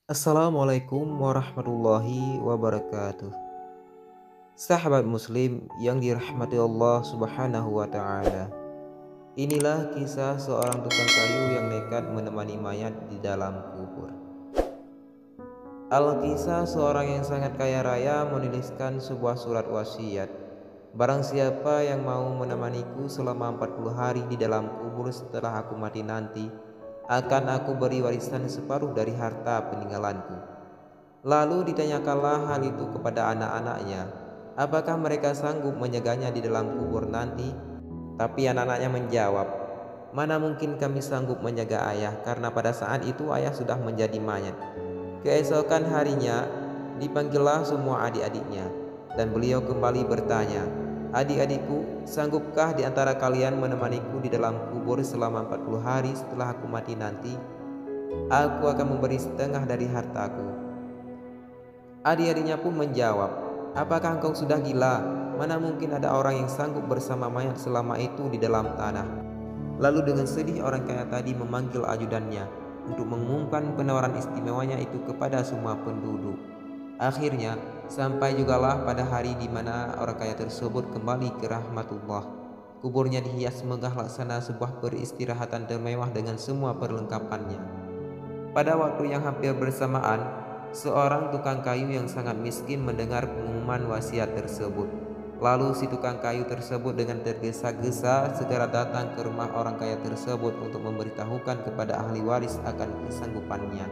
Assalamualaikum warahmatullahi wabarakatuh. Sahabat muslim yang dirahmati Allah Subhanahu wa taala. Inilah kisah seorang tukang kayu yang nekat menemani mayat di dalam kubur. Alkisah seorang yang sangat kaya raya menuliskan sebuah surat wasiat. Barang siapa yang mau menemaniku selama 40 hari di dalam kubur setelah aku mati nanti, akan aku beri warisan separuh dari harta peninggalanku. Lalu ditanyakanlah hal itu kepada anak-anaknya, apakah mereka sanggup menjaganya di dalam kubur nanti? Tapi anak-anaknya menjawab, mana mungkin kami sanggup menjaga ayah, karena pada saat itu ayah sudah menjadi mayat. Keesokan harinya dipanggillah semua adik-adiknya, dan beliau kembali bertanya, adik-adikku, sanggupkah di antara kalian menemaniku di dalam kubur selama 40 hari setelah aku mati nanti? Aku akan memberi setengah dari hartaku. Adik-adiknya pun menjawab, apakah engkau sudah gila? Mana mungkin ada orang yang sanggup bersama mayat selama itu di dalam tanah. Lalu dengan sedih orang kaya tadi memanggil ajudannya untuk mengumumkan penawaran istimewanya itu kepada semua penduduk. Akhirnya sampai jugalah pada hari di mana orang kaya tersebut kembali ke rahmatullah. Kuburnya dihias megah laksana sebuah peristirahatan termewah dengan semua perlengkapannya. Pada waktu yang hampir bersamaan, seorang tukang kayu yang sangat miskin mendengar pengumuman wasiat tersebut. Lalu si tukang kayu tersebut dengan tergesa-gesa segera datang ke rumah orang kaya tersebut untuk memberitahukan kepada ahli waris akan kesanggupannya.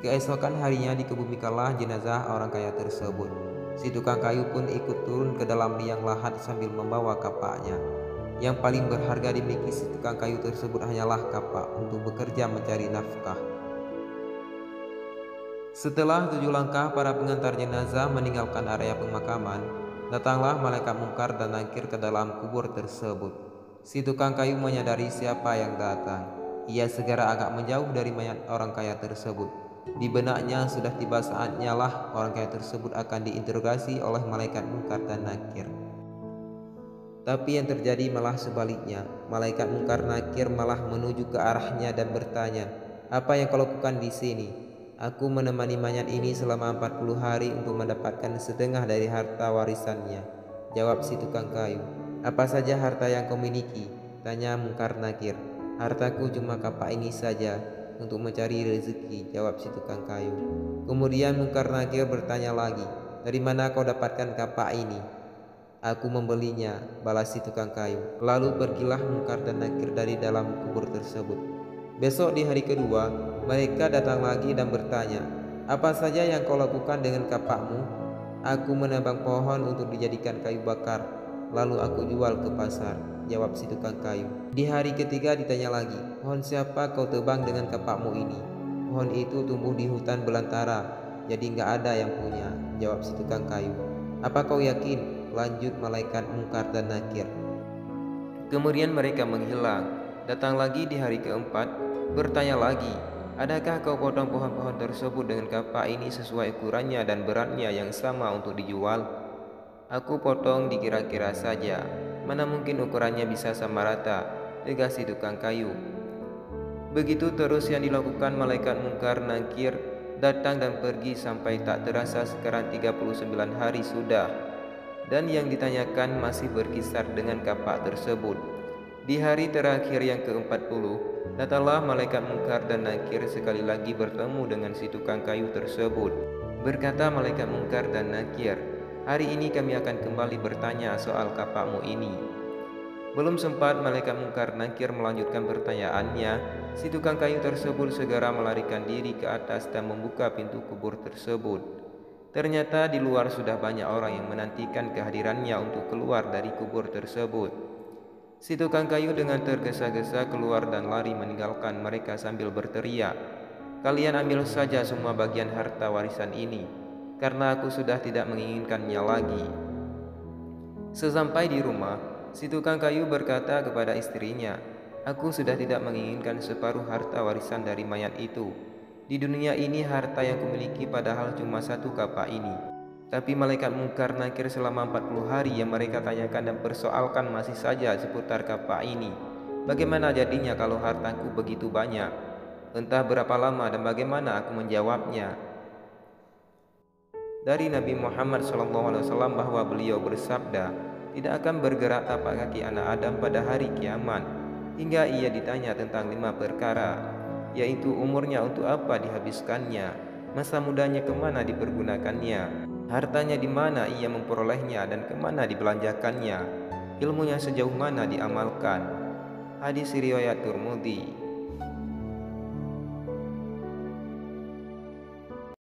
Keesokan harinya dikebumikanlah jenazah orang kaya tersebut. Si tukang kayu pun ikut turun ke dalam liang lahat sambil membawa kapaknya. Yang paling berharga dimiliki si tukang kayu tersebut hanyalah kapak untuk bekerja mencari nafkah. Setelah 7 langkah para pengantar jenazah meninggalkan area pemakaman, datanglah malaikat mungkar dan nakir ke dalam kubur tersebut. Si tukang kayu menyadari siapa yang datang. Ia segera agak menjauh dari mayat orang kaya tersebut. Di benaknya sudah tiba saatnya lah orang kaya tersebut akan diinterogasi oleh malaikat mungkar dan nakir. Tapi yang terjadi malah sebaliknya. Malaikat mungkar nakir malah menuju ke arahnya dan bertanya, apa yang kau lakukan di sini? Aku menemani mayat ini selama 40 hari untuk mendapatkan setengah dari harta warisannya, jawab si tukang kayu. Apa saja harta yang kau miliki? Tanya mungkar nakir. Hartaku cuma kapak ini saja untuk mencari rezeki, jawab si tukang kayu. Kemudian mungkar nakir bertanya lagi, dari mana kau dapatkan kapak ini? Aku membelinya, balas si tukang kayu. Lalu pergilah mungkar dan nakir dari dalam kubur tersebut. Besok di hari kedua, mereka datang lagi dan bertanya, apa saja yang kau lakukan dengan kapakmu? Aku menebang pohon untuk dijadikan kayu bakar, lalu aku jual ke pasar, jawab si tukang kayu. Di hari ketiga ditanya lagi, pohon siapa kau tebang dengan kapakmu ini? Pohon itu tumbuh di hutan belantara, jadi nggak ada yang punya, jawab si tukang kayu. Apa kau yakin? Lanjut malaikat mungkar dan nakir. Kemudian mereka menghilang. Datang lagi di hari keempat, bertanya lagi, adakah kau potong pohon-pohon tersebut dengan kapak ini sesuai ukurannya dan beratnya yang sama untuk dijual? Aku potong dikira-kira saja. Mana mungkin ukurannya bisa sama rata, tegas si tukang kayu. Begitu terus yang dilakukan malaikat mungkar nakir, datang dan pergi sampai tak terasa sekarang 39 hari sudah. Dan yang ditanyakan masih berkisar dengan kapak tersebut. Di hari terakhir yang ke-40, datanglah malaikat mungkar dan nakir sekali lagi bertemu dengan si tukang kayu tersebut. Berkata malaikat mungkar dan nakir, hari ini kami akan kembali bertanya soal kapakmu ini. Belum sempat malaikat mungkar nakir melanjutkan pertanyaannya, si tukang kayu tersebut segera melarikan diri ke atas dan membuka pintu kubur tersebut. Ternyata di luar sudah banyak orang yang menantikan kehadirannya untuk keluar dari kubur tersebut. Si tukang kayu dengan tergesa-gesa keluar dan lari meninggalkan mereka sambil berteriak, kalian ambil saja semua bagian harta warisan ini, karena aku sudah tidak menginginkannya lagi. Sesampai di rumah, si tukang kayu berkata kepada istrinya, aku sudah tidak menginginkan separuh harta warisan dari mayat itu. Di dunia ini harta yang kumiliki padahal cuma satu kapak ini. Tapi malaikat mungkar nakir selama 40 hari yang mereka tanyakan dan persoalkan masih saja seputar kapak ini. Bagaimana jadinya kalau hartaku begitu banyak? Entah berapa lama dan bagaimana aku menjawabnya. Dari Nabi Muhammad SAW bahwa beliau bersabda, tidak akan bergerak tapak kaki anak Adam pada hari kiamat hingga ia ditanya tentang 5 perkara, yaitu umurnya untuk apa dihabiskannya, masa mudanya kemana dipergunakannya, hartanya di mana ia memperolehnya dan kemana dibelanjakannya, ilmunya sejauh mana diamalkan. Hadis riwayat Tirmidzi.